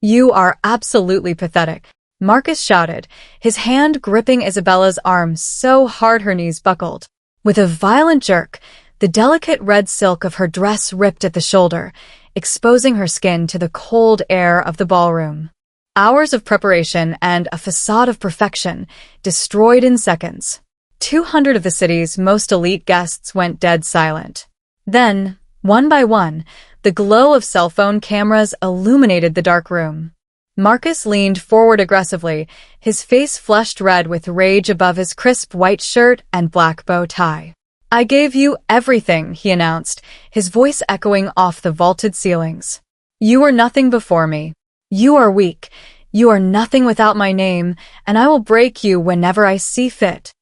You are absolutely pathetic, Marcus shouted, his hand gripping Isabella's arm so hard her knees buckled. With a violent jerk, the delicate red silk of her dress ripped at the shoulder, exposing her skin to the cold air of the ballroom. Hours of preparation and a facade of perfection destroyed in seconds. 200 of the city's most elite guests went dead silent. Then, one by one, the glow of cell phone cameras illuminated the dark room. Marcus leaned forward aggressively, his face flushed red with rage above his crisp white shirt and black bow tie. "I gave you everything," he announced, his voice echoing off the vaulted ceilings. "You were nothing before me. You are weak. You are nothing without my name, and I will break you whenever I see fit."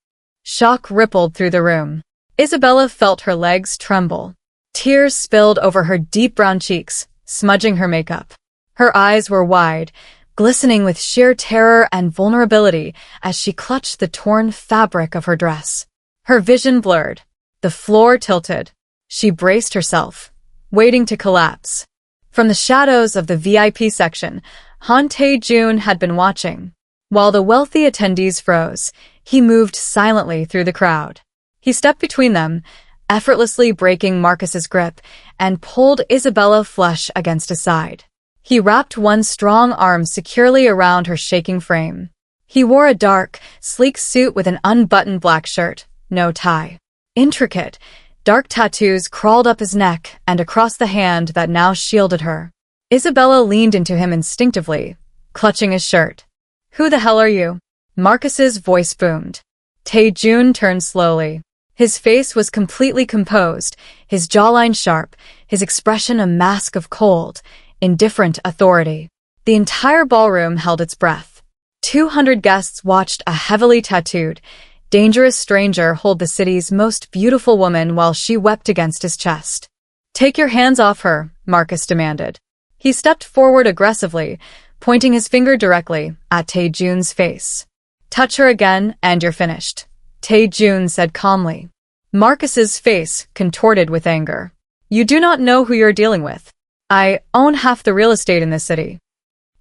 Shock rippled through the room. Isabella felt her legs tremble. Tears spilled over her deep brown cheeks, smudging her makeup. Her eyes were wide, glistening with sheer terror and vulnerability as she clutched the torn fabric of her dress. Her vision blurred. The floor tilted. She braced herself, waiting to collapse. From the shadows of the VIP section, Han Tae-joon had been watching. While the wealthy attendees froze, he moved silently through the crowd. He stepped between them, effortlessly breaking Marcus's grip, and pulled Isabella flush against his side. He wrapped one strong arm securely around her shaking frame. He wore a dark, sleek suit with an unbuttoned black shirt, no tie. Intricate, dark tattoos crawled up his neck and across the hand that now shielded her. Isabella leaned into him instinctively, clutching his shirt. "Who the hell are you?" Marcus's voice boomed. Tae-joon turned slowly. His face was completely composed, his jawline sharp, his expression a mask of cold, indifferent authority. The entire ballroom held its breath. 200 guests watched a heavily tattooed, dangerous stranger hold the city's most beautiful woman while she wept against his chest. "Take your hands off her," Marcus demanded. He stepped forward aggressively, pointing his finger directly at Tae-joon's face. "Touch her again and you're finished," Tae-joon said calmly. Marcus's face contorted with anger. "You do not know who you're dealing with. I own half the real estate in this city."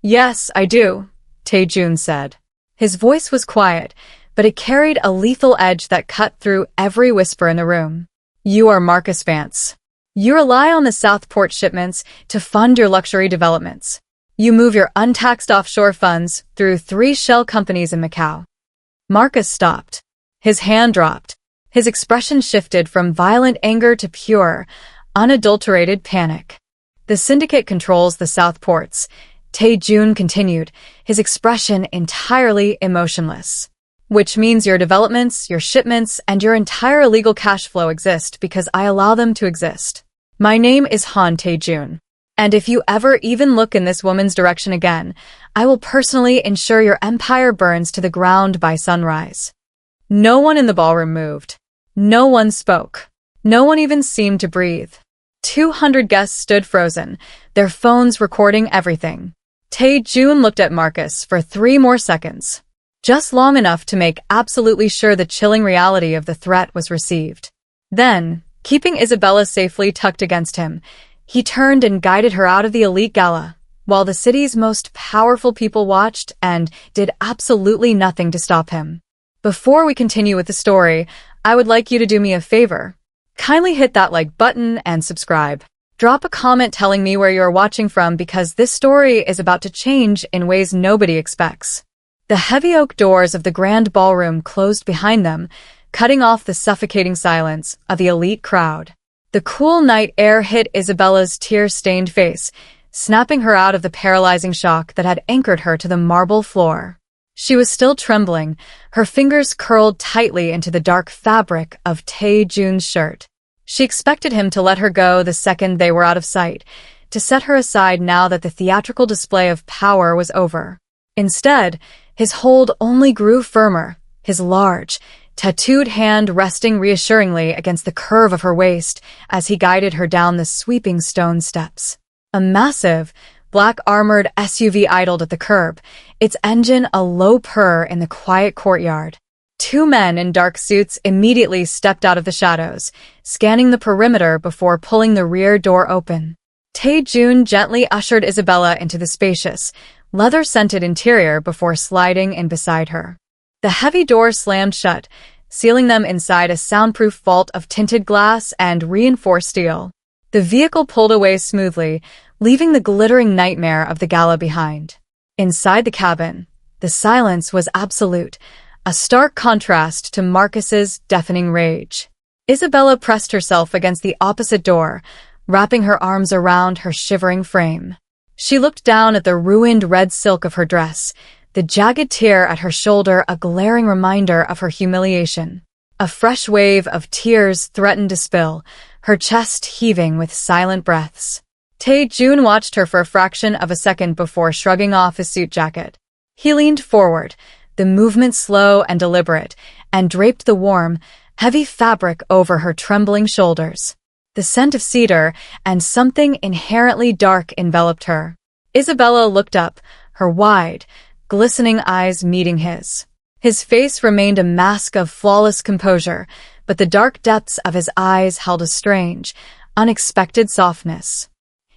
"Yes, I do," Tae-joon said. His voice was quiet, but it carried a lethal edge that cut through every whisper in the room. "You are Marcus Vance. You rely on the Southport shipments to fund your luxury developments. You move your untaxed offshore funds through 3 shell companies in Macau." Marcus stopped. His hand dropped. His expression shifted from violent anger to pure, unadulterated panic. "The Syndicate controls the Southports," Tae-joon continued, his expression entirely emotionless. "Which means your developments, your shipments, and your entire illegal cash flow exist because I allow them to exist. My name is Han Tae-joon. And if you ever even look in this woman's direction again, I will personally ensure your empire burns to the ground by sunrise." No one in the ballroom moved. No one spoke. No one even seemed to breathe. 200 guests stood frozen, their phones recording everything. Tae-joon looked at Marcus for 3 more seconds, just long enough to make absolutely sure the chilling reality of the threat was received. Then, keeping Isabella safely tucked against him, he turned and guided her out of the elite gala, while the city's most powerful people watched and did absolutely nothing to stop him. Before we continue with the story, I would like you to do me a favor. Kindly hit that like button and subscribe. Drop a comment telling me where you're watching from because this story is about to change in ways nobody expects. The heavy oak doors of the grand ballroom closed behind them, cutting off the suffocating silence of the elite crowd. The cool night air hit Isabella's tear-stained face, snapping her out of the paralyzing shock that had anchored her to the marble floor. She was still trembling, her fingers curled tightly into the dark fabric of Tae-joon's shirt. She expected him to let her go the second they were out of sight, to set her aside now that the theatrical display of power was over. Instead, his hold only grew firmer, his large, tattooed hand resting reassuringly against the curve of her waist as he guided her down the sweeping stone steps. A massive, black-armored SUV idled at the curb, its engine a low purr in the quiet courtyard. 2 men in dark suits immediately stepped out of the shadows, scanning the perimeter before pulling the rear door open. Tae-joon gently ushered Isabella into the spacious, leather-scented interior before sliding in beside her. The heavy door slammed shut, sealing them inside a soundproof vault of tinted glass and reinforced steel. The vehicle pulled away smoothly, leaving the glittering nightmare of the gala behind. Inside the cabin, the silence was absolute, a stark contrast to Marcus's deafening rage. Isabella pressed herself against the opposite door, wrapping her arms around her shivering frame. She looked down at the ruined red silk of her dress, the jagged tear at her shoulder a glaring reminder of her humiliation. A fresh wave of tears threatened to spill, her chest heaving with silent breaths. Tae-joon watched her for a fraction of a second before shrugging off his suit jacket. He leaned forward, the movement slow and deliberate, and draped the warm, heavy fabric over her trembling shoulders. The scent of cedar and something inherently dark enveloped her. Isabella looked up, her wide, glistening eyes meeting his. His face remained a mask of flawless composure, but the dark depths of his eyes held a strange, unexpected softness.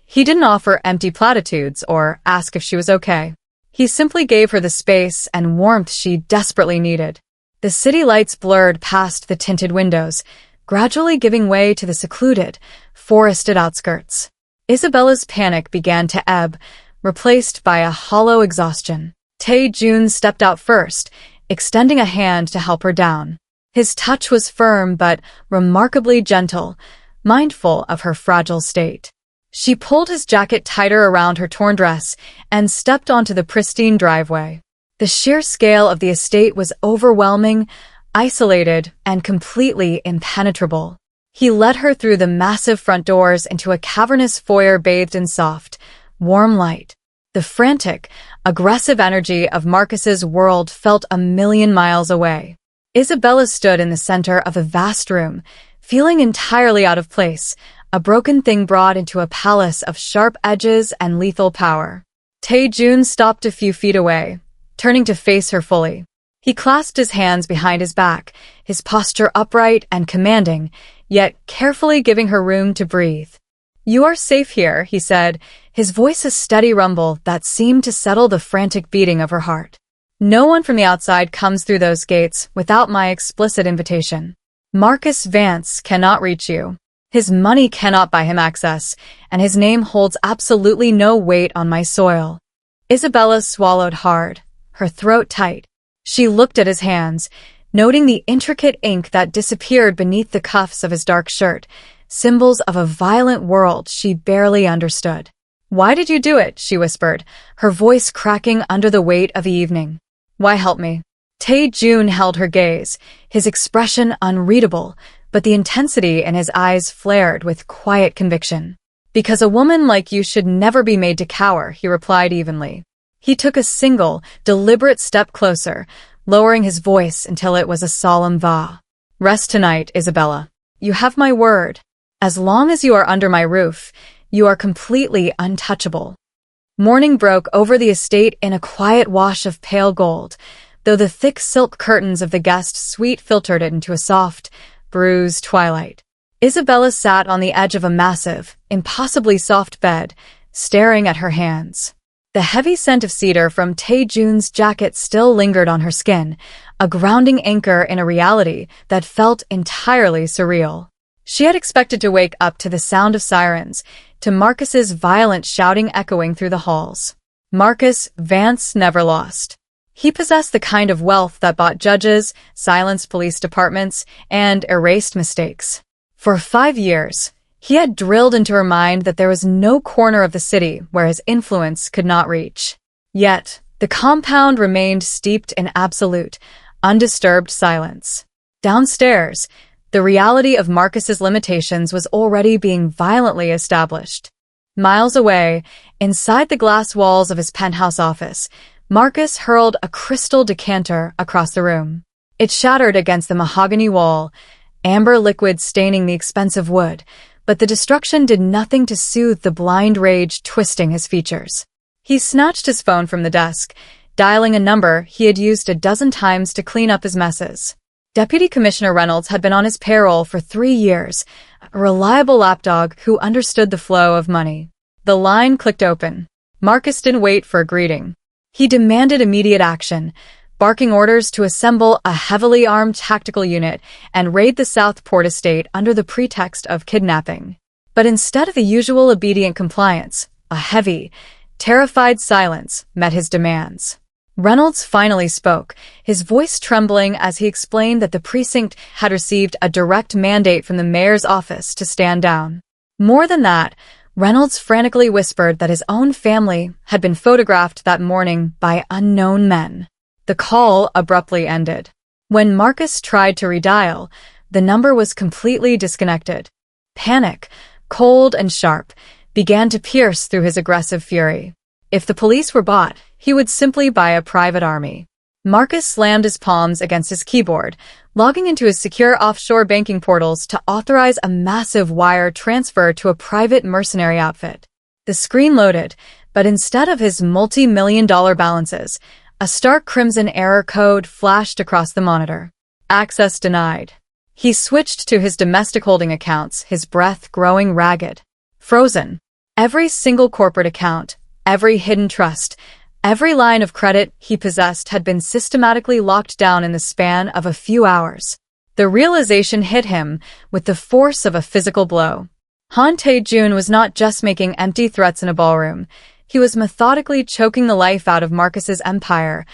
He didn't offer empty platitudes or ask if she was okay. He simply gave her the space and warmth she desperately needed. The city lights blurred past the tinted windows, gradually giving way to the secluded, forested outskirts. Isabella's panic began to ebb, replaced by a hollow exhaustion. Tae-joon stepped out first, extending a hand to help her down. His touch was firm but remarkably gentle, mindful of her fragile state. She pulled his jacket tighter around her torn dress and stepped onto the pristine driveway. The sheer scale of the estate was overwhelming, isolated, and completely impenetrable. He led her through the massive front doors into a cavernous foyer bathed in soft, warm light. The frantic, aggressive energy of Marcus's world felt a million miles away. Isabella stood in the center of a vast room, feeling entirely out of place, a broken thing brought into a palace of sharp edges and lethal power. Tae-joon stopped a few feet away, turning to face her fully. He clasped his hands behind his back, his posture upright and commanding, yet carefully giving her room to breathe. "You are safe here," he said, his voice a steady rumble that seemed to settle the frantic beating of her heart. "No one from the outside comes through those gates without my explicit invitation. Marcus Vance cannot reach you. His money cannot buy him access, and his name holds absolutely no weight on my soil." Isabella swallowed hard, her throat tight. She looked at his hands, noting the intricate ink that disappeared beneath the cuffs of his dark shirt, symbols of a violent world she barely understood. "Why did you do it?" she whispered, her voice cracking under the weight of the evening. "Why help me?" Tae-joon held her gaze, his expression unreadable, but the intensity in his eyes flared with quiet conviction. "Because a woman like you should never be made to cower," he replied evenly. He took a single, deliberate step closer, lowering his voice until it was a solemn vow. "Rest tonight, Isabella. You have my word. As long as you are under my roof, you are completely untouchable." Morning broke over the estate in a quiet wash of pale gold, though the thick silk curtains of the guest suite filtered it into a soft, bruised twilight. Isabella sat on the edge of a massive, impossibly soft bed, staring at her hands. The heavy scent of cedar from Tae-joon's jacket still lingered on her skin, a grounding anchor in a reality that felt entirely surreal. She had expected to wake up to the sound of sirens, to Marcus's violent shouting echoing through the halls. Marcus Vance never lost. He possessed the kind of wealth that bought judges, silenced police departments, and erased mistakes. For 5 years, he had drilled into her mind that there was no corner of the city where his influence could not reach. Yet, the compound remained steeped in absolute, undisturbed silence. Downstairs, the reality of Marcus's limitations was already being violently established. Miles away, inside the glass walls of his penthouse office, Marcus hurled a crystal decanter across the room. It shattered against the mahogany wall, amber liquid staining the expensive wood, but the destruction did nothing to soothe the blind rage twisting his features. He snatched his phone from the desk, dialing a number he had used a dozen times to clean up his messes. Deputy Commissioner Reynolds had been on his payroll for 3 years, a reliable lapdog who understood the flow of money. The line clicked open. Marcus didn't wait for a greeting. He demanded immediate action, barking orders to assemble a heavily armed tactical unit and raid the South Port estate under the pretext of kidnapping. But instead of the usual obedient compliance, a heavy, terrified silence met his demands. Reynolds finally spoke, his voice trembling as he explained that the precinct had received a direct mandate from the mayor's office to stand down. More than that, Reynolds frantically whispered that his own family had been photographed that morning by unknown men. The call abruptly ended. When Marcus tried to redial, the number was completely disconnected. Panic, cold and sharp, began to pierce through his aggressive fury. If the police were bought, he would simply buy a private army. Marcus slammed his palms against his keyboard, logging into his secure offshore banking portals to authorize a massive wire transfer to a private mercenary outfit. The screen loaded, but instead of his multi-million-dollar balances, a stark crimson error code flashed across the monitor. Access denied. He switched to his domestic holding accounts, his breath growing ragged. Frozen. Every single corporate account, every hidden trust, every line of credit he possessed had been systematically locked down in the span of a few hours. The realization hit him with the force of a physical blow. Han Tae-joon was not just making empty threats in a ballroom. He was methodically choking the life out of Marcus's empire,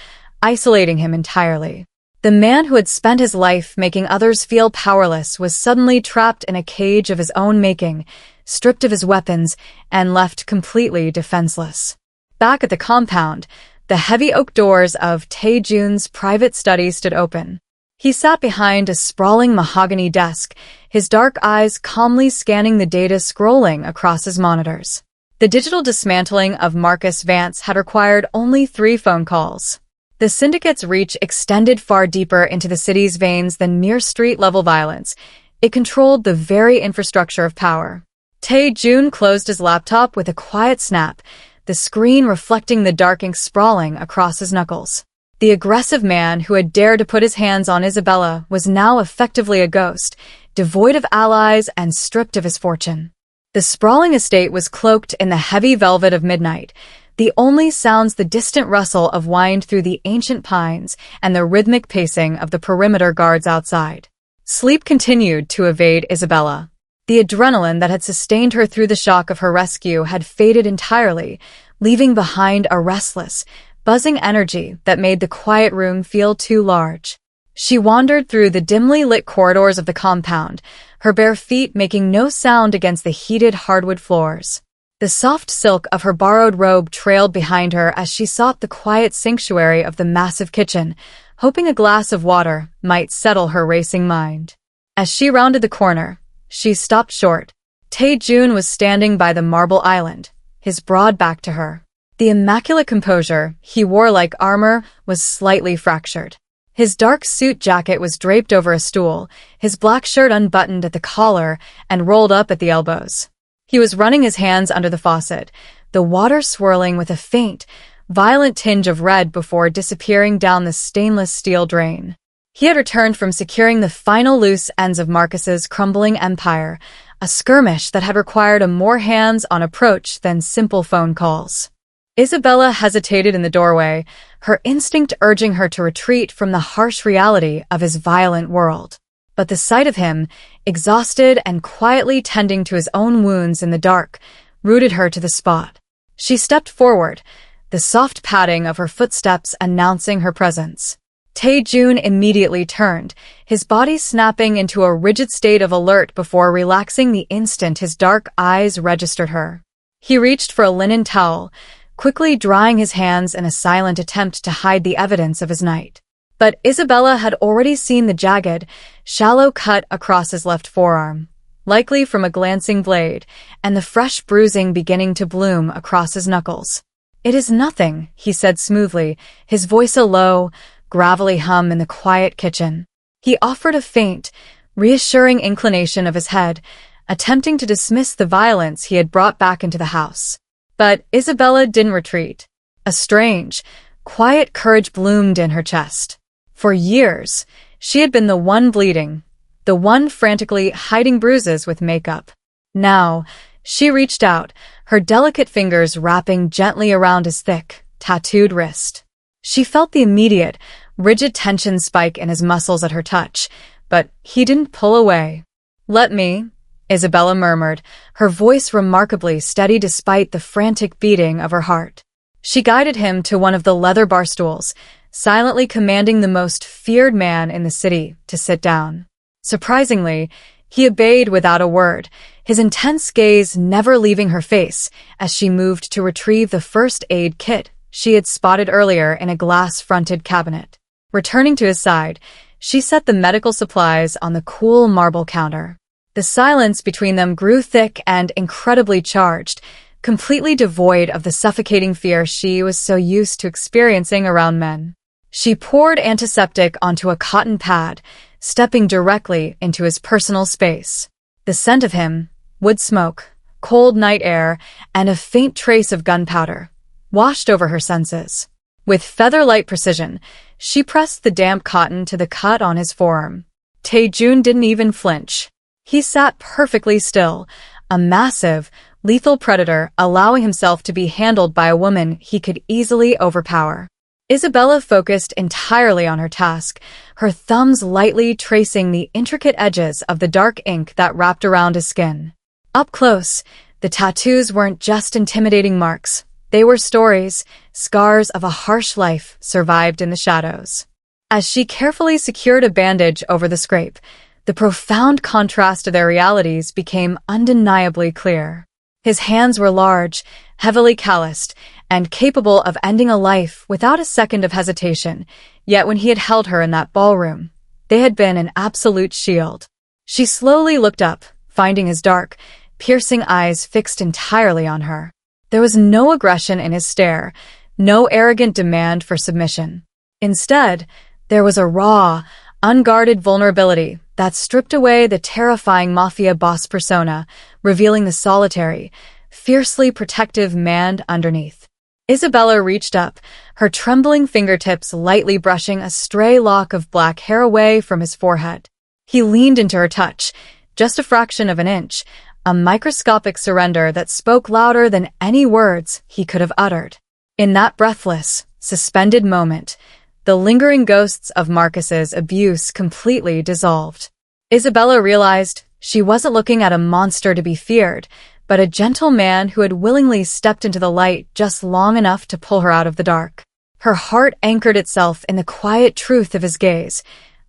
isolating him entirely. The man who had spent his life making others feel powerless was suddenly trapped in a cage of his own making, stripped of his weapons, and left completely defenseless. Back at the compound, the heavy oak doors of Tae-joon's private study stood open. He sat behind a sprawling mahogany desk, his dark eyes calmly scanning the data scrolling across his monitors. The digital dismantling of Marcus Vance had required only 3 phone calls. The Syndicate's reach extended far deeper into the city's veins than mere street-level violence. It controlled the very infrastructure of power. Tae-joon closed his laptop with a quiet snap, the screen reflecting the dark ink sprawling across his knuckles. The aggressive man who had dared to put his hands on Isabella was now effectively a ghost, devoid of allies and stripped of his fortune. The sprawling estate was cloaked in the heavy velvet of midnight, the only sounds the distant rustle of wind through the ancient pines and the rhythmic pacing of the perimeter guards outside. Sleep continued to evade Isabella. The adrenaline that had sustained her through the shock of her rescue had faded entirely, leaving behind a restless, buzzing energy that made the quiet room feel too large. She wandered through the dimly lit corridors of the compound, her bare feet making no sound against the heated hardwood floors. The soft silk of her borrowed robe trailed behind her as she sought the quiet sanctuary of the massive kitchen, hoping a glass of water might settle her racing mind. As she rounded the corner, she stopped short. Tae-joon was standing by the marble island, his broad back to her. The immaculate composure he wore like armor was slightly fractured. His dark suit jacket was draped over a stool, his black shirt unbuttoned at the collar and rolled up at the elbows. He was running his hands under the faucet, the water swirling with a faint, violent tinge of red before disappearing down the stainless steel drain. He had returned from securing the final loose ends of Marcus's crumbling empire, a skirmish that had required a more hands-on approach than simple phone calls. Isabella hesitated in the doorway, her instinct urging her to retreat from the harsh reality of his violent world. But the sight of him, exhausted and quietly tending to his own wounds in the dark, rooted her to the spot. She stepped forward, the soft padding of her footsteps announcing her presence. Tae-joon immediately turned, his body snapping into a rigid state of alert before relaxing the instant his dark eyes registered her. He reached for a linen towel, quickly drying his hands in a silent attempt to hide the evidence of his night. But Isabella had already seen the jagged, shallow cut across his left forearm, likely from a glancing blade, and the fresh bruising beginning to bloom across his knuckles. "It is nothing," he said smoothly, his voice a low, gravelly hum in the quiet kitchen. He offered a faint, reassuring inclination of his head, attempting to dismiss the violence he had brought back into the house. But Isabella didn't retreat. A strange, quiet courage bloomed in her chest. For years, she had been the one bleeding, the one frantically hiding bruises with makeup. Now, She reached out, her delicate fingers wrapping gently around his thick, tattooed wrist. She felt the immediate, rigid tension spike in his muscles at her touch, but he didn't pull away. "Let me," Isabella murmured, her voice remarkably steady despite the frantic beating of her heart. She guided him to one of the leather bar stools, silently commanding the most feared man in the city to sit down. Surprisingly, he obeyed without a word, his intense gaze never leaving her face as she moved to retrieve the first aid kit she had spotted earlier in a glass-fronted cabinet. Returning to his side, she set the medical supplies on the cool marble counter. The silence between them grew thick and incredibly charged, completely devoid of the suffocating fear she was so used to experiencing around men. She poured antiseptic onto a cotton pad, stepping directly into his personal space. The scent of him, wood smoke, cold night air, and a faint trace of gunpowder washed over her senses. With feather-light precision, she pressed the damp cotton to the cut on his forearm. Tae-joon didn't even flinch. He sat perfectly still, a massive, lethal predator allowing himself to be handled by a woman he could easily overpower. Isabella focused entirely on her task, her thumbs lightly tracing the intricate edges of the dark ink that wrapped around his skin. Up close, the tattoos weren't just intimidating marks. They were stories, scars of a harsh life survived in the shadows. As she carefully secured a bandage over the scrape, the profound contrast to their realities became undeniably clear. His hands were large, heavily calloused, and capable of ending a life without a second of hesitation, yet when he had held her in that ballroom, they had been an absolute shield. She slowly looked up, finding his dark, piercing eyes fixed entirely on her. There was no aggression in his stare, no arrogant demand for submission. Instead, there was a raw, unguarded vulnerability that stripped away the terrifying Mafia boss persona, revealing the solitary, fiercely protective man underneath. Isabella reached up, her trembling fingertips lightly brushing a stray lock of black hair away from his forehead. He leaned into her touch, just a fraction of an inch, a microscopic surrender that spoke louder than any words he could have uttered. In that breathless, suspended moment, the lingering ghosts of Marcus's abuse completely dissolved. Isabella realized she wasn't looking at a monster to be feared, but a gentle man who had willingly stepped into the light just long enough to pull her out of the dark. Her heart anchored itself in the quiet truth of his gaze,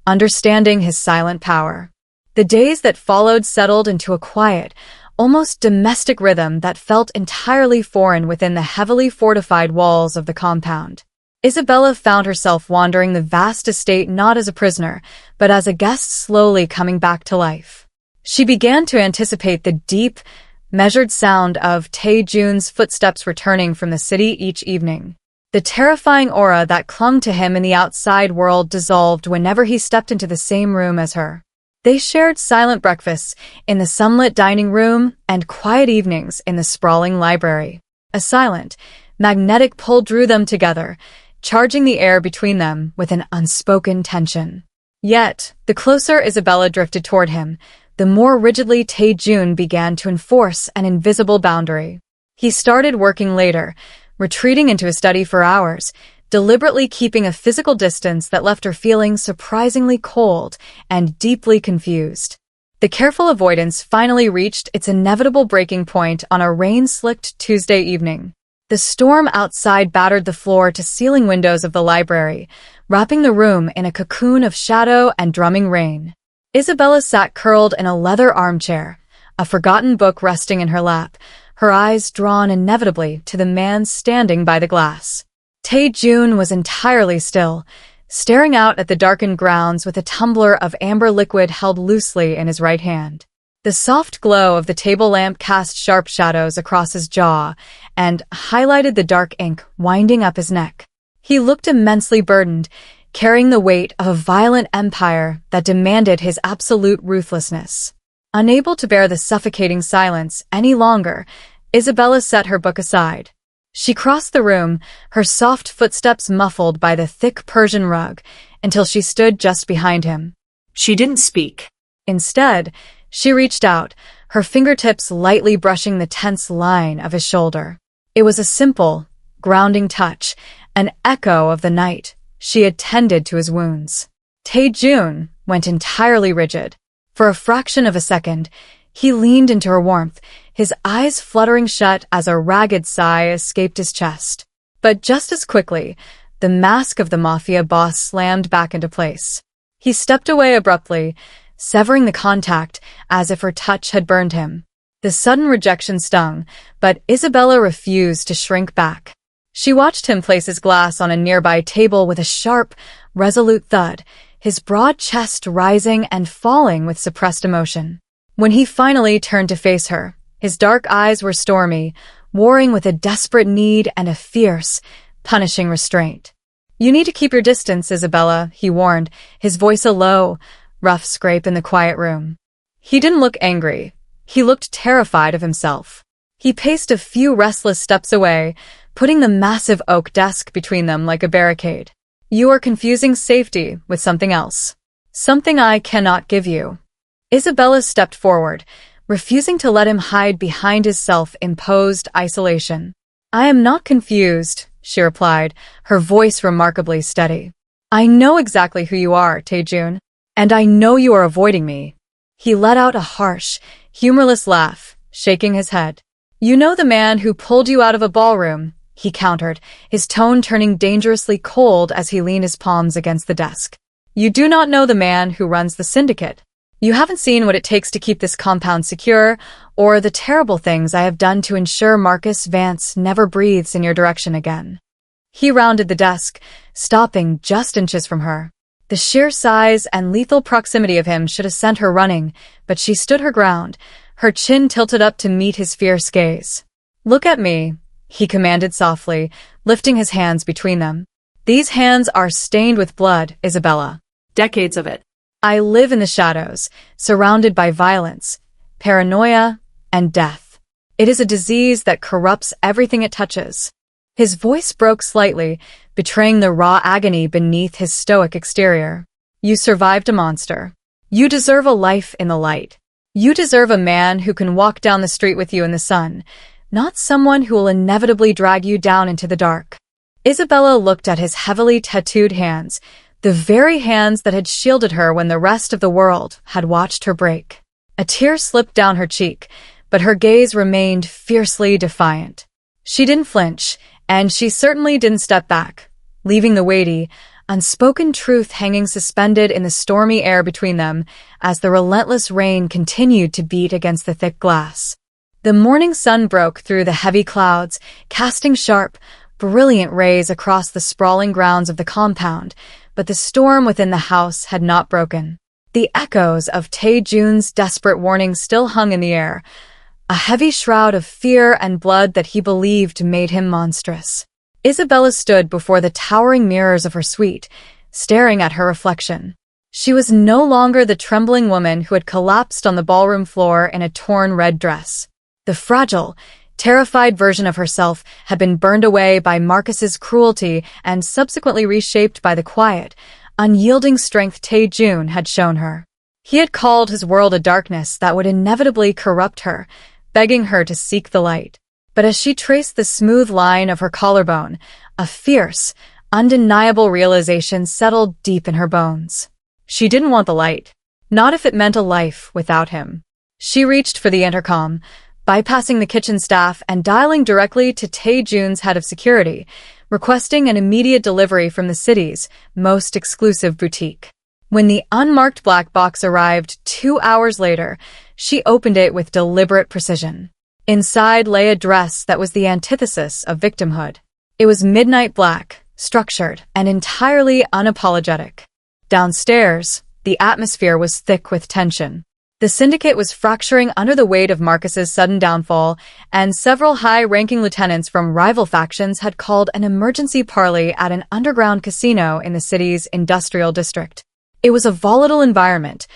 understanding his silent power. The days that followed settled into a quiet, almost domestic rhythm that felt entirely foreign within the heavily fortified walls of the compound. Isabella found herself wandering the vast estate not as a prisoner, but as a guest slowly coming back to life. She began to anticipate the deep, measured sound of Tae-joon's footsteps returning from the city each evening. The terrifying aura that clung to him in the outside world dissolved whenever he stepped into the same room as her. They shared silent breakfasts in the sunlit dining room and quiet evenings in the sprawling library. A silent, magnetic pull drew them together, charging the air between them with an unspoken tension. Yet, the closer Isabella drifted toward him, the more rigidly Tae-joon began to enforce an invisible boundary. He started working later, retreating into his study for hours, deliberately keeping a physical distance that left her feeling surprisingly cold and deeply confused. The careful avoidance finally reached its inevitable breaking point on a rain-slicked Tuesday evening. The storm outside battered the floor-to-ceiling windows of the library, wrapping the room in a cocoon of shadow and drumming rain. Isabella sat curled in a leather armchair, a forgotten book resting in her lap, her eyes drawn inevitably to the man standing by the glass. Tae-joon was entirely still, staring out at the darkened grounds with a tumbler of amber liquid held loosely in his right hand. The soft glow of the table lamp cast sharp shadows across his jaw and highlighted the dark ink winding up his neck. He looked immensely burdened, carrying the weight of a violent empire that demanded his absolute ruthlessness. Unable to bear the suffocating silence any longer, Isabella set her book aside. She crossed the room, her soft footsteps muffled by the thick Persian rug, until she stood just behind him. She didn't speak. Instead, she reached out, her fingertips lightly brushing the tense line of his shoulder. It was a simple, grounding touch, an echo of the night she had tended to his wounds. Tae-joon went entirely rigid. For a fraction of a second, he leaned into her warmth, his eyes fluttering shut as a ragged sigh escaped his chest. But just as quickly, the mask of the Mafia boss slammed back into place. He stepped away abruptly, severing the contact as if her touch had burned him. The sudden rejection stung, but Isabella refused to shrink back. She watched him place his glass on a nearby table with a sharp, resolute thud, his broad chest rising and falling with suppressed emotion. When he finally turned to face her, his dark eyes were stormy, warring with a desperate need and a fierce, punishing restraint. "You need to keep your distance, Isabella," he warned, his voice a low, rough scrape in the quiet room. He didn't look angry. He looked terrified of himself. He paced a few restless steps away, putting the massive oak desk between them like a barricade. "You are confusing safety with something else. Something I cannot give you." Isabella stepped forward, refusing to let him hide behind his self-imposed isolation. "I am not confused," she replied, her voice remarkably steady. "I know exactly who you are, Tae-joon, and I know you are avoiding me." He let out a harsh, humorless laugh, shaking his head. "You know the man who pulled you out of a ballroom," he countered, his tone turning dangerously cold as he leaned his palms against the desk. "You do not know the man who runs the Syndicate. You haven't seen what it takes to keep this compound secure, or the terrible things I have done to ensure Marcus Vance never breathes in your direction again." He rounded the desk, stopping just inches from her. The sheer size and lethal proximity of him should have sent her running, but she stood her ground, her chin tilted up to meet his fierce gaze. "Look at me," he commanded softly, lifting his hands between them. "These hands are stained with blood, Isabella. Decades of it. I live in the shadows, surrounded by violence, paranoia, and death. It is a disease that corrupts everything it touches." His voice broke slightly, betraying the raw agony beneath his stoic exterior. "You survived a monster. You deserve a life in the light. You deserve a man who can walk down the street with you in the sun, not someone who will inevitably drag you down into the dark." Isabella looked at his heavily tattooed hands, the very hands that had shielded her when the rest of the world had watched her break. A tear slipped down her cheek, but her gaze remained fiercely defiant. She didn't flinch, and she certainly didn't step back, leaving the weighty, unspoken truth hanging suspended in the stormy air between them as the relentless rain continued to beat against the thick glass. The morning sun broke through the heavy clouds, casting sharp, brilliant rays across the sprawling grounds of the compound, but the storm within the house had not broken. The echoes of Tae-joon's desperate warning still hung in the air, a heavy shroud of fear and blood that he believed made him monstrous. Isabella stood before the towering mirrors of her suite, staring at her reflection. She was no longer the trembling woman who had collapsed on the ballroom floor in a torn red dress. The fragile, terrified version of herself had been burned away by Marcus's cruelty and subsequently reshaped by the quiet, unyielding strength Tae-joon had shown her. He had called his world a darkness that would inevitably corrupt her, begging her to seek the light. But as she traced the smooth line of her collarbone, a fierce, undeniable realization settled deep in her bones. She didn't want the light, not if it meant a life without him. She reached for the intercom, bypassing the kitchen staff and dialing directly to Tae-joon's head of security, requesting an immediate delivery from the city's most exclusive boutique. When the unmarked black box arrived 2 hours later, she opened it with deliberate precision. Inside lay a dress that was the antithesis of victimhood. It was midnight black, structured, and entirely unapologetic. Downstairs, the atmosphere was thick with tension. The Syndicate was fracturing under the weight of Marcus's sudden downfall, and several high-ranking lieutenants from rival factions had called an emergency parley at an underground casino in the city's industrial district. It was a volatile environment,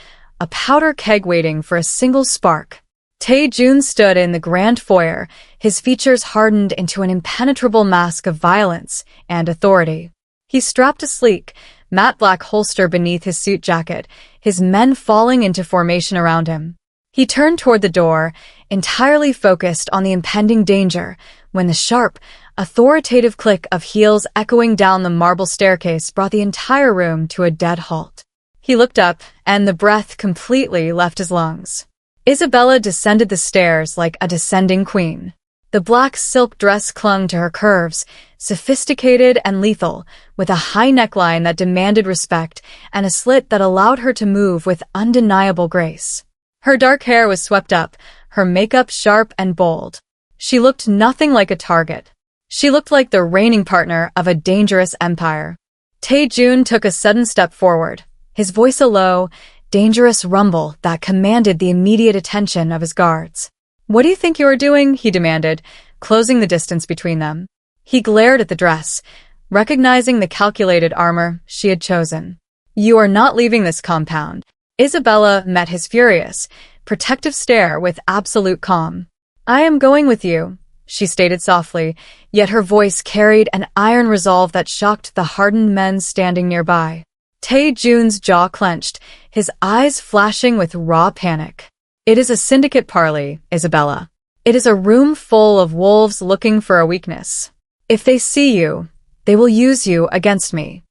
a powder keg waiting for a single spark. Tae-joon stood in the grand foyer, his features hardened into an impenetrable mask of violence and authority. He strapped a sleek, matte black holster beneath his suit jacket, his men falling into formation around him. He turned toward the door, entirely focused on the impending danger, when the sharp, authoritative click of heels echoing down the marble staircase brought the entire room to a dead halt. He looked up, and the breath completely left his lungs. Isabella descended the stairs like a descending queen. The black silk dress clung to her curves, sophisticated and lethal, with a high neckline that demanded respect and a slit that allowed her to move with undeniable grace. Her dark hair was swept up, her makeup sharp and bold. She looked nothing like a target. She looked like the reigning partner of a dangerous empire. Tae-joon took a sudden step forward, his voice a low, dangerous rumble that commanded the immediate attention of his guards. "What do you think you are doing?" he demanded, closing the distance between them. He glared at the dress, recognizing the calculated armor she had chosen. "You are not leaving this compound." Isabella met his furious, protective stare with absolute calm. "I am going with you," she stated softly, yet her voice carried an iron resolve that shocked the hardened men standing nearby. Tae-joon's jaw clenched, his eyes flashing with raw panic. "It is a syndicate parley, Isabella. It is a room full of wolves looking for a weakness. If they see you, they will use you against me."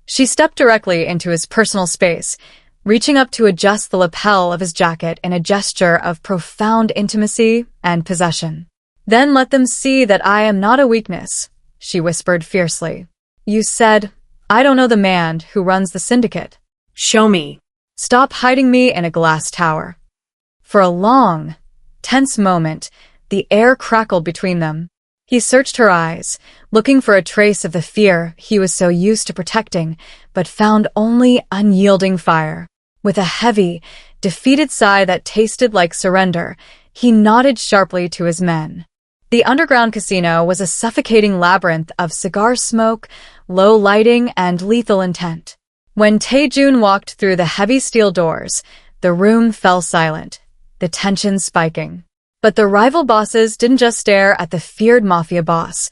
She stepped directly into his personal space, reaching up to adjust the lapel of his jacket in a gesture of profound intimacy and possession. "Then let them see that I am not a weakness," she whispered fiercely. "You said, I don't know the man who runs the syndicate. Show me. Stop hiding me in a glass tower." For a long, tense moment, the air crackled between them. He searched her eyes, looking for a trace of the fear he was so used to protecting, but found only unyielding fire. With a heavy, defeated sigh that tasted like surrender, he nodded sharply to his men. The underground casino was a suffocating labyrinth of cigar smoke, low lighting, and lethal intent. When Tae-joon walked through the heavy steel doors, the room fell silent, the tension spiking. But the rival bosses didn't just stare at the feared Mafia boss.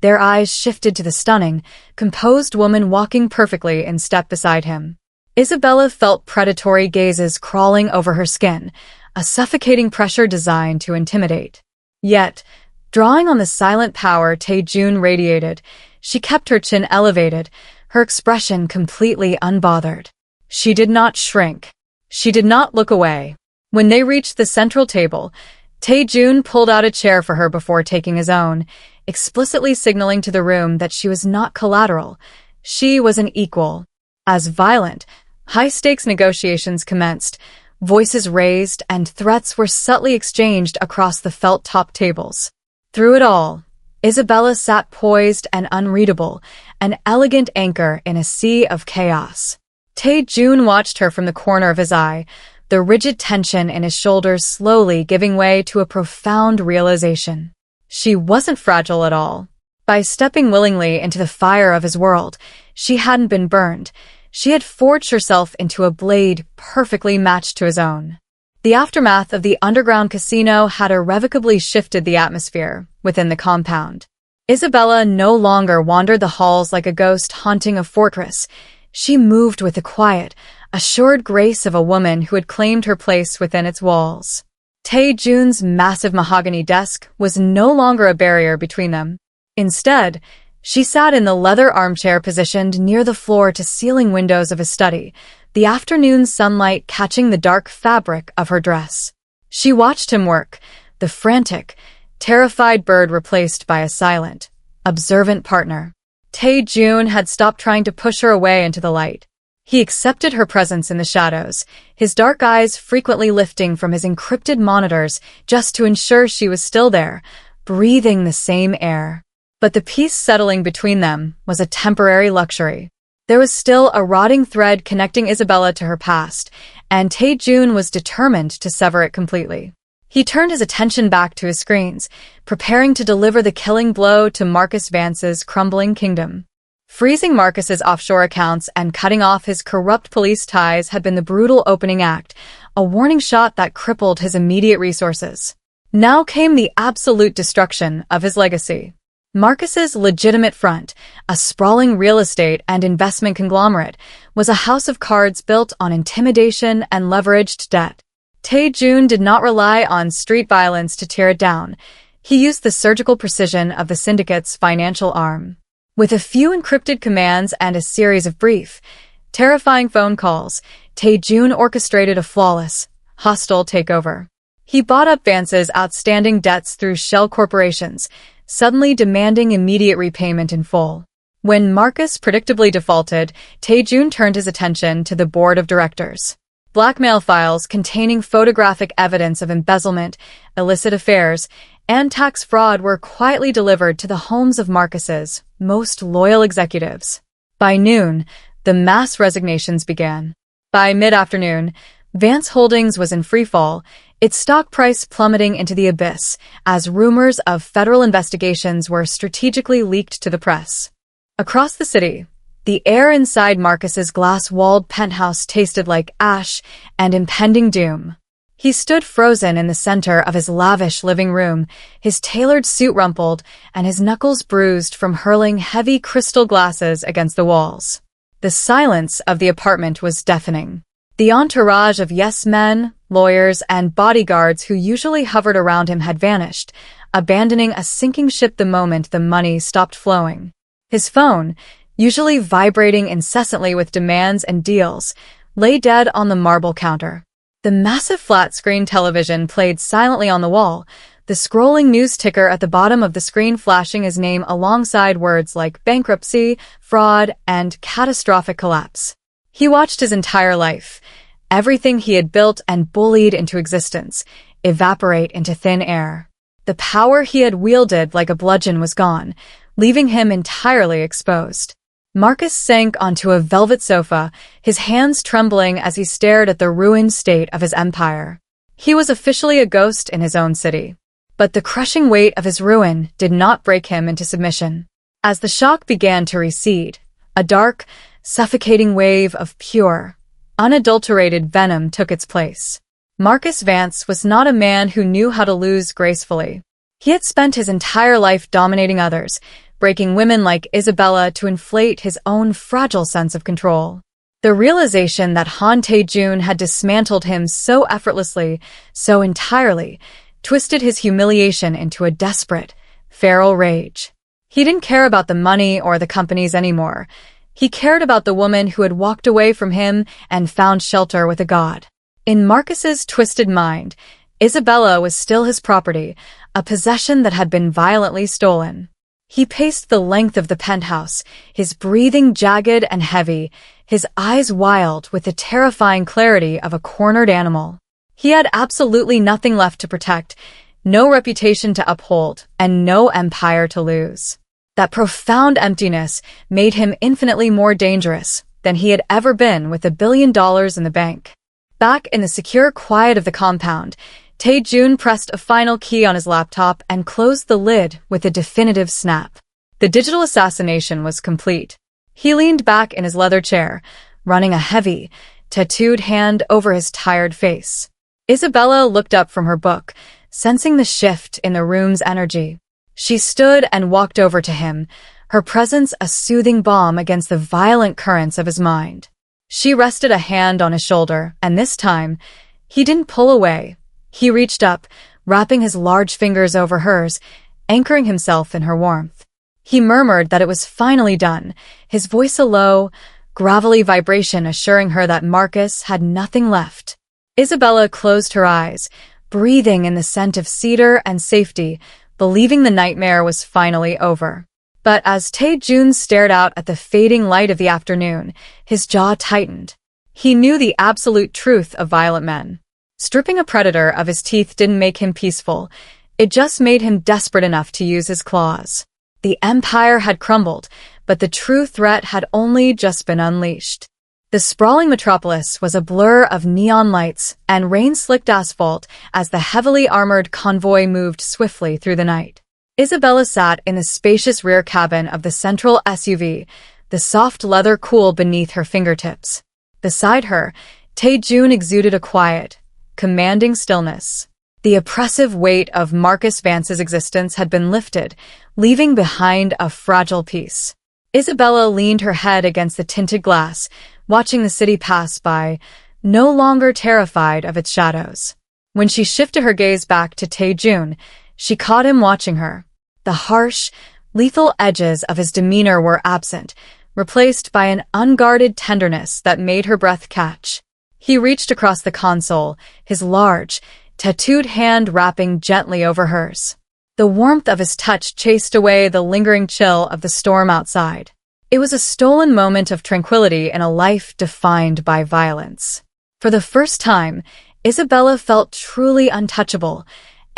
Their eyes shifted to the stunning, composed woman walking perfectly in step beside him. Isabella felt predatory gazes crawling over her skin, a suffocating pressure designed to intimidate. Yet, drawing on the silent power Tae-joon radiated, she kept her chin elevated, her expression completely unbothered. She did not shrink. She did not look away. When they reached the central table, Tae-joon pulled out a chair for her before taking his own, explicitly signaling to the room that she was not collateral. She was an equal. As violent, high-stakes negotiations commenced, voices raised and threats were subtly exchanged across the felt-top tables. Through it all, Isabella sat poised and unreadable, an elegant anchor in a sea of chaos. Tae-joon watched her from the corner of his eye, the rigid tension in his shoulders slowly giving way to a profound realization. She wasn't fragile at all. By stepping willingly into the fire of his world, she hadn't been burned. She had forged herself into a blade perfectly matched to his own. The aftermath of the underground casino had irrevocably shifted the atmosphere within the compound. Isabella no longer wandered the halls like a ghost haunting a fortress. She moved with the quiet, assured grace of a woman who had claimed her place within its walls. Tae-joon's massive mahogany desk was no longer a barrier between them. Instead, she sat in the leather armchair positioned near the floor-to-ceiling windows of his study, the afternoon sunlight catching the dark fabric of her dress. She watched him work, the frantic, terrified bird replaced by a silent, observant partner. Tae-joon had stopped trying to push her away into the light. He accepted her presence in the shadows, his dark eyes frequently lifting from his encrypted monitors just to ensure she was still there, breathing the same air. But the peace settling between them was a temporary luxury. There was still a rotting thread connecting Isabella to her past, and Tae-joon was determined to sever it completely. He turned his attention back to his screens, preparing to deliver the killing blow to Marcus Vance's crumbling kingdom. Freezing Marcus's offshore accounts and cutting off his corrupt police ties had been the brutal opening act, a warning shot that crippled his immediate resources. Now came the absolute destruction of his legacy. Marcus's legitimate front, a sprawling real estate and investment conglomerate, was a house of cards built on intimidation and leveraged debt. Tae-joon did not rely on street violence to tear it down. He used the surgical precision of the Syndicate's financial arm. With a few encrypted commands and a series of brief, terrifying phone calls, Tae-joon orchestrated a flawless, hostile takeover. He bought up Vance's outstanding debts through shell corporations, suddenly demanding immediate repayment in full. When Marcus predictably defaulted, Tae-joon turned his attention to the board of directors. Blackmail files containing photographic evidence of embezzlement, illicit affairs, and tax fraud were quietly delivered to the homes of Marcus's most loyal executives. By noon, the mass resignations began. By mid-afternoon, Vance Holdings was in freefall, its stock price plummeting into the abyss as rumors of federal investigations were strategically leaked to the press. Across the city, the air inside Marcus's glass-walled penthouse tasted like ash and impending doom. He stood frozen in the center of his lavish living room, his tailored suit rumpled and his knuckles bruised from hurling heavy crystal glasses against the walls. The silence of the apartment was deafening. The entourage of yes-men, lawyers, and bodyguards who usually hovered around him had vanished, abandoning a sinking ship the moment the money stopped flowing. His phone, usually vibrating incessantly with demands and deals, lay dead on the marble counter. The massive flat-screen television played silently on the wall, the scrolling news ticker at the bottom of the screen flashing his name alongside words like bankruptcy, fraud, and catastrophic collapse. He watched his entire life, everything he had built and bullied into existence, evaporate into thin air. The power he had wielded like a bludgeon was gone, leaving him entirely exposed. Marcus sank onto a velvet sofa, his hands trembling as he stared at the ruined state of his empire. He was officially a ghost in his own city. But the crushing weight of his ruin did not break him into submission. As the shock began to recede, a dark, suffocating wave of pure, unadulterated venom took its place. Marcus Vance was not a man who knew how to lose gracefully. He had spent his entire life dominating others, breaking women like Isabella to inflate his own fragile sense of control. The realization that Han Tae-joon had dismantled him so effortlessly, so entirely, twisted his humiliation into a desperate, feral rage. He didn't care about the money or the companies anymore. He cared about the woman who had walked away from him and found shelter with a god. In Marcus's twisted mind, Isabella was still his property, a possession that had been violently stolen. He paced the length of the penthouse, his breathing jagged and heavy, his eyes wild with the terrifying clarity of a cornered animal. He had absolutely nothing left to protect, no reputation to uphold, and no empire to lose. That profound emptiness made him infinitely more dangerous than he had ever been with $1 billion in the bank. Back in the secure quiet of the compound, Tae-joon pressed a final key on his laptop and closed the lid with a definitive snap. The digital assassination was complete. He leaned back in his leather chair, running a heavy, tattooed hand over his tired face. Isabella looked up from her book, sensing the shift in the room's energy. She stood and walked over to him, her presence a soothing balm against the violent currents of his mind. She rested a hand on his shoulder, and this time, he didn't pull away. He reached up, wrapping his large fingers over hers, anchoring himself in her warmth. He murmured that it was finally done, his voice a low, gravelly vibration assuring her that Marcus had nothing left. Isabella closed her eyes, breathing in the scent of cedar and safety, believing the nightmare was finally over. But as Tae-joon stared out at the fading light of the afternoon, his jaw tightened. He knew the absolute truth of violent men. Stripping a predator of his teeth didn't make him peaceful. It just made him desperate enough to use his claws. The empire had crumbled, but the true threat had only just been unleashed. The sprawling metropolis was a blur of neon lights and rain-slicked asphalt as the heavily armored convoy moved swiftly through the night. Isabella sat in the spacious rear cabin of the central SUV, the soft leather cool beneath her fingertips. Beside her, Tae-joon exuded a quiet, commanding stillness. The oppressive weight of Marcus Vance's existence had been lifted, leaving behind a fragile peace. Isabella leaned her head against the tinted glass, watching the city pass by, no longer terrified of its shadows. When she shifted her gaze back to Tae-joon, she caught him watching her. The harsh, lethal edges of his demeanor were absent, replaced by an unguarded tenderness that made her breath catch. He reached across the console, his large, tattooed hand wrapping gently over hers. The warmth of his touch chased away the lingering chill of the storm outside. It was a stolen moment of tranquility in a life defined by violence. For the first time, Isabella felt truly untouchable,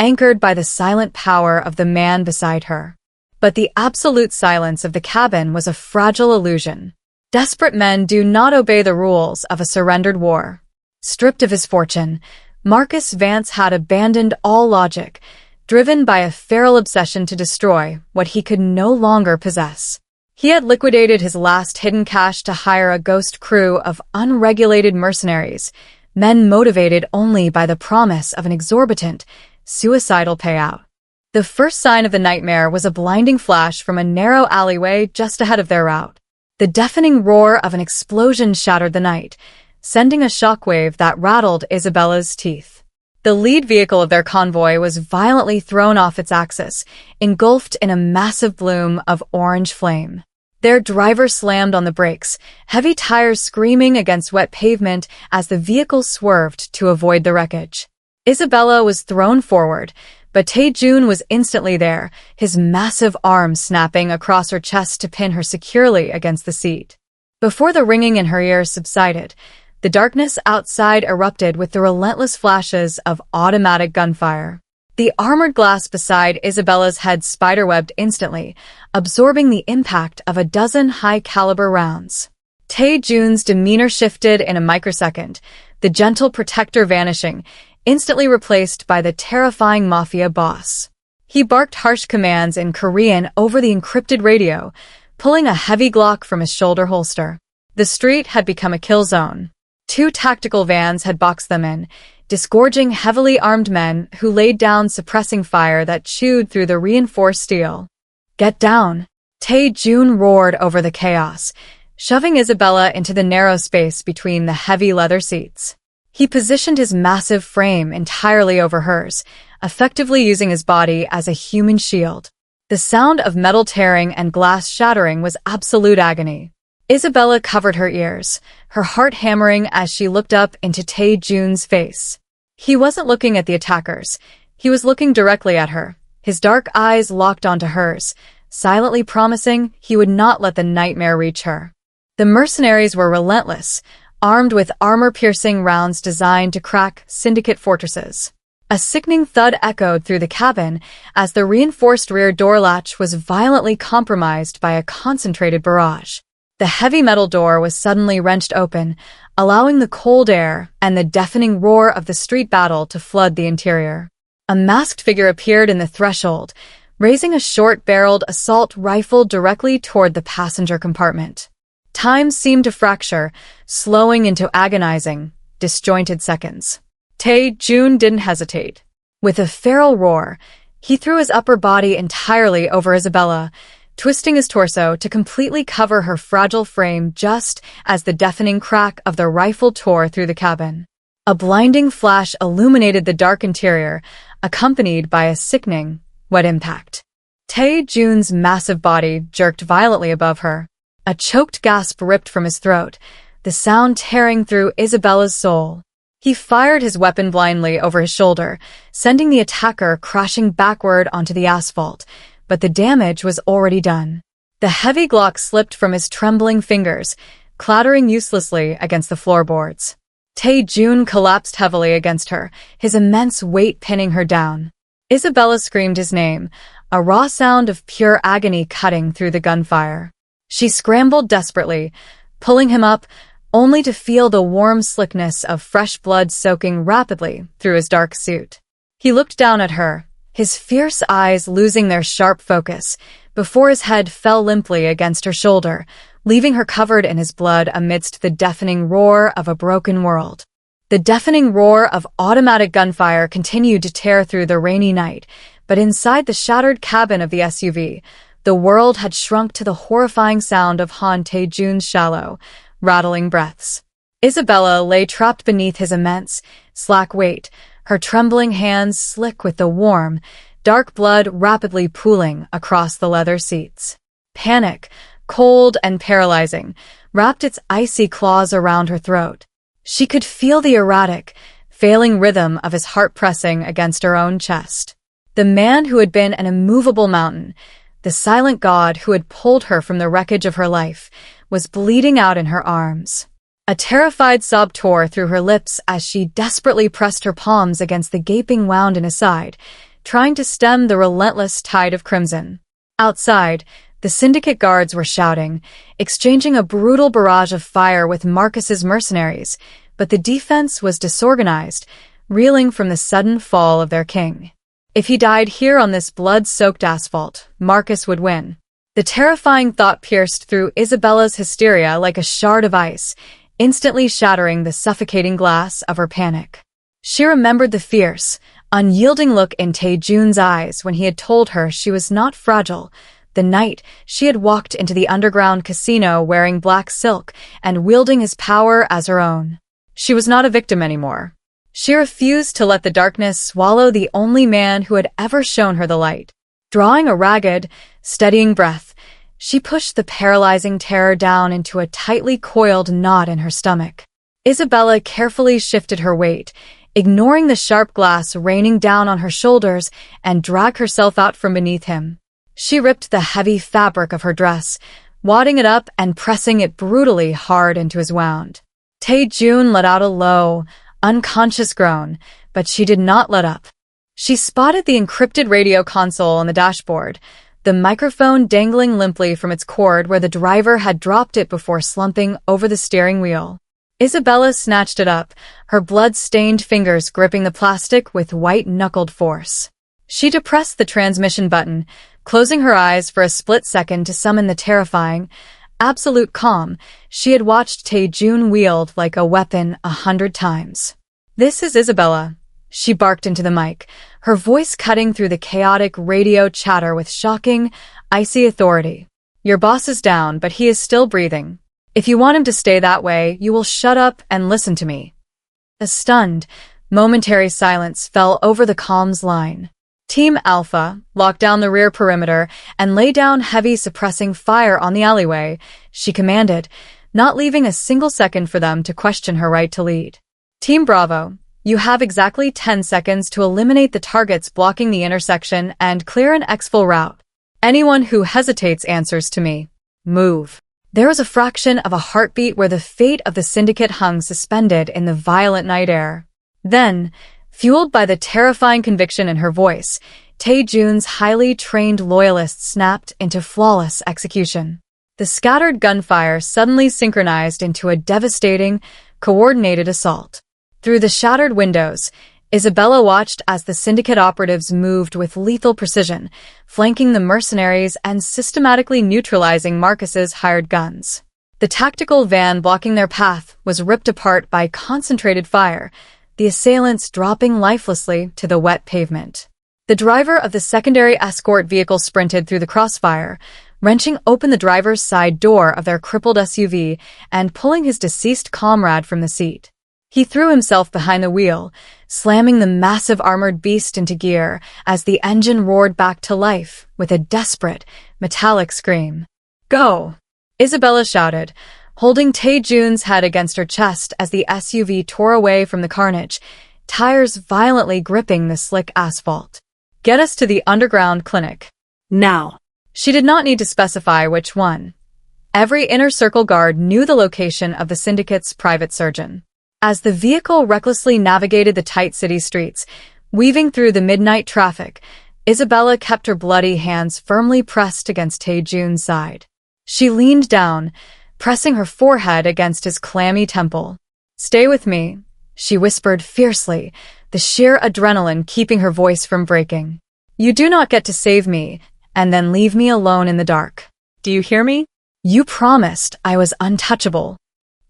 anchored by the silent power of the man beside her. But the absolute silence of the cabin was a fragile illusion. Desperate men do not obey the rules of a surrendered war. Stripped of his fortune, Marcus Vance had abandoned all logic, driven by a feral obsession to destroy what he could no longer possess. He had liquidated his last hidden cash to hire a ghost crew of unregulated mercenaries, men motivated only by the promise of an exorbitant, suicidal payout. The first sign of the nightmare was a blinding flash from a narrow alleyway just ahead of their route. The deafening roar of an explosion shattered the night, sending a shockwave that rattled Isabella's teeth. The lead vehicle of their convoy was violently thrown off its axis, engulfed in a massive bloom of orange flame. Their driver slammed on the brakes, heavy tires screaming against wet pavement as the vehicle swerved to avoid the wreckage. Isabella was thrown forward, but Tae-joon was instantly there, his massive arms snapping across her chest to pin her securely against the seat. Before the ringing in her ears subsided, the darkness outside erupted with the relentless flashes of automatic gunfire. The armored glass beside Isabella's head spiderwebbed instantly, absorbing the impact of a dozen high-caliber rounds. Tae-joon's demeanor shifted in a microsecond, the gentle protector vanishing, instantly replaced by the terrifying Mafia boss. He barked harsh commands in Korean over the encrypted radio, pulling a heavy Glock from his shoulder holster. The street had become a kill zone. 2 tactical vans had boxed them in, disgorging heavily armed men who laid down suppressing fire that chewed through the reinforced steel. "Get down!" Tae-joon roared over the chaos, shoving Isabella into the narrow space between the heavy leather seats. He positioned his massive frame entirely over hers, effectively using his body as a human shield. The sound of metal tearing and glass shattering was absolute agony. Isabella covered her ears, her heart hammering as she looked up into Tae-joon's face. He wasn't looking at the attackers. He was looking directly at her, his dark eyes locked onto hers, silently promising he would not let the nightmare reach her. The mercenaries were relentless, armed with armor-piercing rounds designed to crack Syndicate fortresses. A sickening thud echoed through the cabin as the reinforced rear door latch was violently compromised by a concentrated barrage. The heavy metal door was suddenly wrenched open, allowing the cold air and the deafening roar of the street battle to flood the interior. A masked figure appeared in the threshold, raising a short-barreled assault rifle directly toward the passenger compartment. Time seemed to fracture, slowing into agonizing, disjointed seconds. Tae-joon didn't hesitate. With a feral roar, he threw his upper body entirely over Isabella, twisting his torso to completely cover her fragile frame just as the deafening crack of the rifle tore through the cabin. A blinding flash illuminated the dark interior, accompanied by a sickening, wet impact. Tae-joon's massive body jerked violently above her. A choked gasp ripped from his throat, the sound tearing through Isabella's soul. He fired his weapon blindly over his shoulder, sending the attacker crashing backward onto the asphalt, but the damage was already done. The heavy Glock slipped from his trembling fingers, clattering uselessly against the floorboards. Tae-joon collapsed heavily against her, his immense weight pinning her down. Isabella screamed his name, a raw sound of pure agony cutting through the gunfire. She scrambled desperately, pulling him up, only to feel the warm slickness of fresh blood soaking rapidly through his dark suit. He looked down at her, his fierce eyes losing their sharp focus, before his head fell limply against her shoulder, leaving her covered in his blood amidst the deafening roar of a broken world. The deafening roar of automatic gunfire continued to tear through the rainy night, but inside the shattered cabin of the SUV, the world had shrunk to the horrifying sound of Han Tae-joon's shallow, rattling breaths. Isabella lay trapped beneath his immense, slack weight, her trembling hands slick with the warm, dark blood rapidly pooling across the leather seats. Panic, cold and paralyzing, wrapped its icy claws around her throat. She could feel the erratic, failing rhythm of his heart pressing against her own chest. The man who had been an immovable mountain, the silent god who had pulled her from the wreckage of her life, was bleeding out in her arms. A terrified sob tore through her lips as she desperately pressed her palms against the gaping wound in his side, trying to stem the relentless tide of crimson. Outside, the Syndicate guards were shouting, exchanging a brutal barrage of fire with Marcus's mercenaries, but the defense was disorganized, reeling from the sudden fall of their king. If he died here on this blood-soaked asphalt, Marcus would win. The terrifying thought pierced through Isabella's hysteria like a shard of ice, instantly shattering the suffocating glass of her panic. She remembered the fierce, unyielding look in Tae-joon's eyes when he had told her she was not fragile, the night she had walked into the underground casino wearing black silk and wielding his power as her own. She was not a victim anymore. She refused to let the darkness swallow the only man who had ever shown her the light. Drawing a ragged, steadying breath, she pushed the paralyzing terror down into a tightly coiled knot in her stomach. Isabella carefully shifted her weight, ignoring the sharp glass raining down on her shoulders, and dragged herself out from beneath him. She ripped the heavy fabric of her dress, wadding it up and pressing it brutally hard into his wound. Tae-joon let out a low, unconscious groan, but she did not let up. She spotted the encrypted radio console on the dashboard, the microphone dangling limply from its cord where the driver had dropped it before slumping over the steering wheel. Isabella snatched it up, her blood-stained fingers gripping the plastic with white-knuckled force. She depressed the transmission button, closing her eyes for a split second to summon the terrifying, absolute calm she had watched Tae-joon wield like a weapon 100 times. "This is Isabella," she barked into the mic, her voice cutting through the chaotic radio chatter with shocking, icy authority. "Your boss is down, but he is still breathing. If you want him to stay that way, you will shut up and listen to me." A stunned, momentary silence fell over the comms line. Team Alpha locked down the rear perimeter and lay down heavy suppressing fire on the alleyway, she commanded, not leaving a single second for them to question her right to lead. Team Bravo, you have exactly 10 seconds to eliminate the targets blocking the intersection and clear an exfil route. Anyone who hesitates answers to me. Move. There was a fraction of a heartbeat where the fate of the Syndicate hung suspended in the violent night air. Then, fueled by the terrifying conviction in her voice, Tae-joon's highly trained loyalists snapped into flawless execution. The scattered gunfire suddenly synchronized into a devastating, coordinated assault. Through the shattered windows, Isabella watched as the Syndicate operatives moved with lethal precision, flanking the mercenaries and systematically neutralizing Marcus's hired guns. The tactical van blocking their path was ripped apart by concentrated fire, the assailants dropping lifelessly to the wet pavement. The driver of the secondary escort vehicle sprinted through the crossfire, wrenching open the driver's side door of their crippled SUV and pulling his deceased comrade from the seat. He threw himself behind the wheel, slamming the massive armored beast into gear as the engine roared back to life with a desperate, metallic scream. "Go!" Isabella shouted, holding Tae-joon's head against her chest as the SUV tore away from the carnage, tires violently gripping the slick asphalt. "Get us to the underground clinic. Now." She did not need to specify which one. Every inner circle guard knew the location of the Syndicate's private surgeon. As the vehicle recklessly navigated the tight city streets, weaving through the midnight traffic, Isabella kept her bloody hands firmly pressed against Tae-joon's side. She leaned down, pressing her forehead against his clammy temple. "Stay with me," she whispered fiercely, the sheer adrenaline keeping her voice from breaking. "You do not get to save me, and then leave me alone in the dark. Do you hear me? You promised I was untouchable."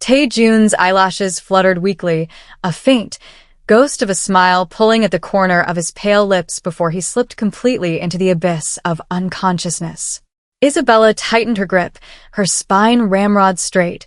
Tae-joon's eyelashes fluttered weakly, a faint, ghost of a smile pulling at the corner of his pale lips before he slipped completely into the abyss of unconsciousness. Isabella tightened her grip, her spine ramrod straight,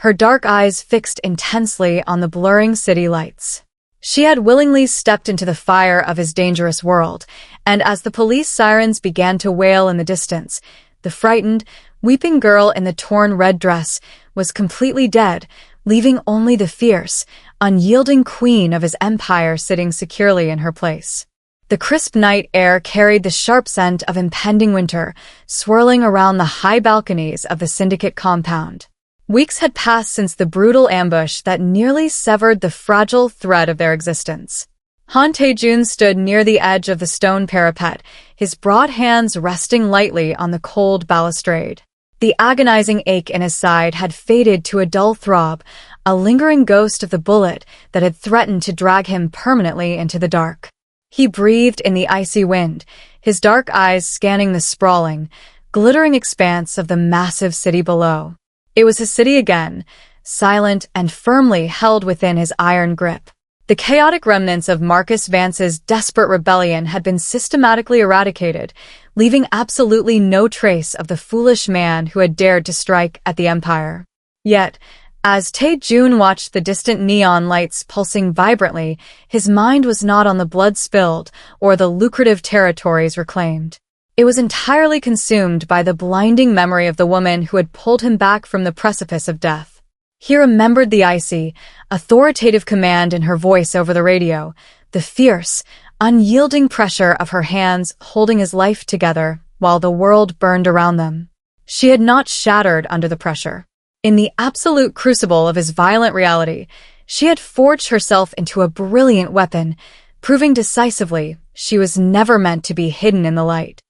her dark eyes fixed intensely on the blurring city lights. She had willingly stepped into the fire of his dangerous world, and as the police sirens began to wail in the distance, the frightened, weeping girl in the torn red dress was completely dead, leaving only the fierce, unyielding queen of his empire sitting securely in her place. The crisp night air carried the sharp scent of impending winter, swirling around the high balconies of the Syndicate compound. Weeks had passed since the brutal ambush that nearly severed the fragile thread of their existence. Han Tae-joon stood near the edge of the stone parapet, his broad hands resting lightly on the cold balustrade. The agonizing ache in his side had faded to a dull throb, a lingering ghost of the bullet that had threatened to drag him permanently into the dark. He breathed in the icy wind, his dark eyes scanning the sprawling, glittering expanse of the massive city below. It was his city again, silent and firmly held within his iron grip. The chaotic remnants of Marcus Vance's desperate rebellion had been systematically eradicated, leaving absolutely no trace of the foolish man who had dared to strike at the Empire. Yet, as Tae-joon watched the distant neon lights pulsing vibrantly, his mind was not on the blood spilled or the lucrative territories reclaimed. It was entirely consumed by the blinding memory of the woman who had pulled him back from the precipice of death. He remembered the icy, authoritative command in her voice over the radio, the fierce, unyielding pressure of her hands holding his life together while the world burned around them. She had not shattered under the pressure. In the absolute crucible of his violent reality, she had forged herself into a brilliant weapon, proving decisively she was never meant to be hidden in the light.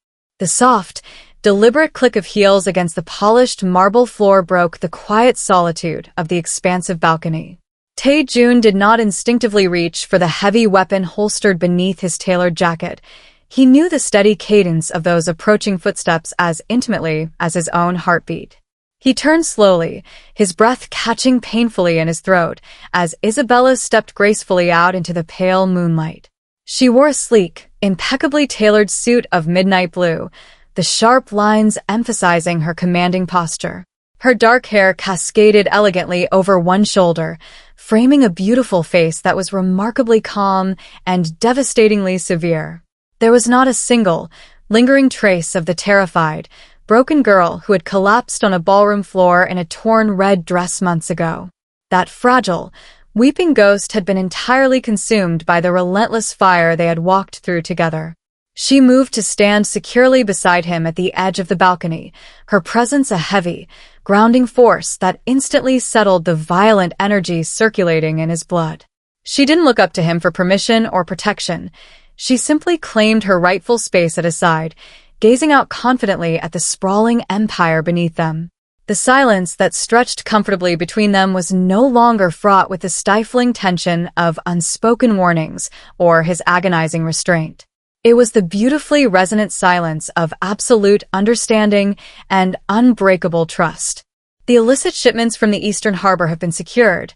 The soft, deliberate click of heels against the polished marble floor broke the quiet solitude of the expansive balcony. Tae-joon did not instinctively reach for the heavy weapon holstered beneath his tailored jacket. He knew the steady cadence of those approaching footsteps as intimately as his own heartbeat. He turned slowly, his breath catching painfully in his throat, as Isabella stepped gracefully out into the pale moonlight. She wore a sleek, impeccably tailored suit of midnight blue, the sharp lines emphasizing her commanding posture. Her dark hair cascaded elegantly over one shoulder, framing a beautiful face that was remarkably calm and devastatingly severe. There was not a single, lingering trace of the terrified, broken girl who had collapsed on a ballroom floor in a torn red dress months ago. That fragile, weeping ghost had been entirely consumed by the relentless fire they had walked through together. She moved to stand securely beside him at the edge of the balcony, her presence a heavy, grounding force that instantly settled the violent energy circulating in his blood. She didn't look up to him for permission or protection. She simply claimed her rightful space at his side, gazing out confidently at the sprawling empire beneath them. The silence that stretched comfortably between them was no longer fraught with the stifling tension of unspoken warnings or his agonizing restraint. It was the beautifully resonant silence of absolute understanding and unbreakable trust. "The illicit shipments from the Eastern Harbor have been secured,"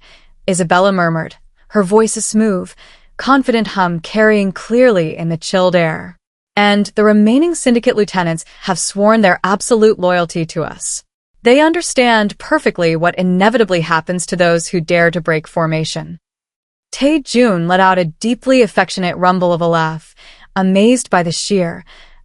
Isabella murmured, her voice a smooth, confident hum carrying clearly in the chilled air. "And the remaining Syndicate lieutenants have sworn their absolute loyalty to us. They understand perfectly what inevitably happens to those who dare to break formation." Tae-joon let out a deeply affectionate rumble of a laugh, amazed by the sheer,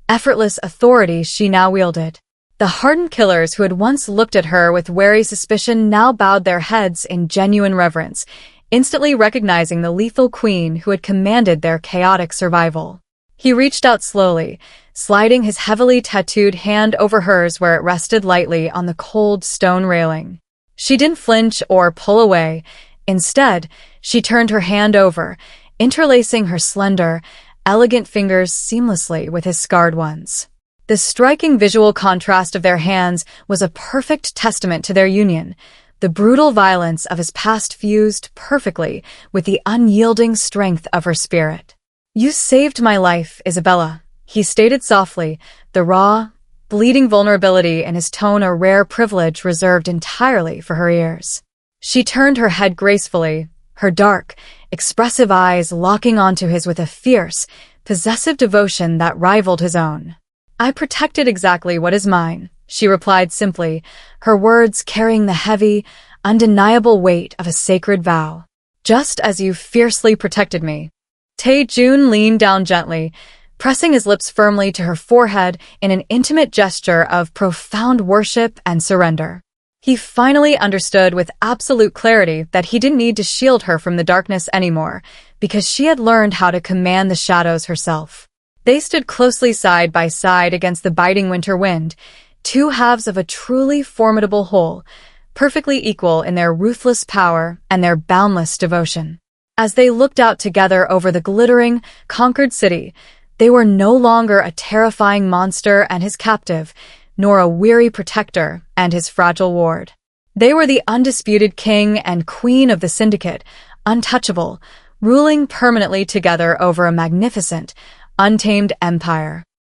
effortless authority she now wielded. The hardened killers who had once looked at her with wary suspicion now bowed their heads in genuine reverence, instantly recognizing the lethal queen who had commanded their chaotic survival. He reached out slowly, sliding his heavily tattooed hand over hers where it rested lightly on the cold stone railing. She didn't flinch or pull away. Instead, she turned her hand over, interlacing her slender, elegant fingers seamlessly with his scarred ones. The striking visual contrast of their hands was a perfect testament to their union. The brutal violence of his past fused perfectly with the unyielding strength of her spirit. "You saved my life, Isabella," he stated softly, the raw, bleeding vulnerability in his tone a rare privilege reserved entirely for her ears. She turned her head gracefully, her dark, expressive eyes locking onto his with a fierce, possessive devotion that rivaled his own. "I protected exactly what is mine," she replied simply, her words carrying the heavy, undeniable weight of a sacred vow. Just as you fiercely protected me. Tae-joon leaned down gently, pressing his lips firmly to her forehead in an intimate gesture of profound worship and surrender. He finally understood with absolute clarity that he didn't need to shield her from the darkness anymore, because she had learned how to command the shadows herself. They stood closely side by side against the biting winter wind, two halves of a truly formidable whole, perfectly equal in their ruthless power and their boundless devotion. As they looked out together over the glittering, conquered city, they were no longer a terrifying monster and his captive, nor a weary protector and his fragile ward. They were the undisputed king and queen of the Syndicate, untouchable, ruling permanently together over a magnificent, untamed empire.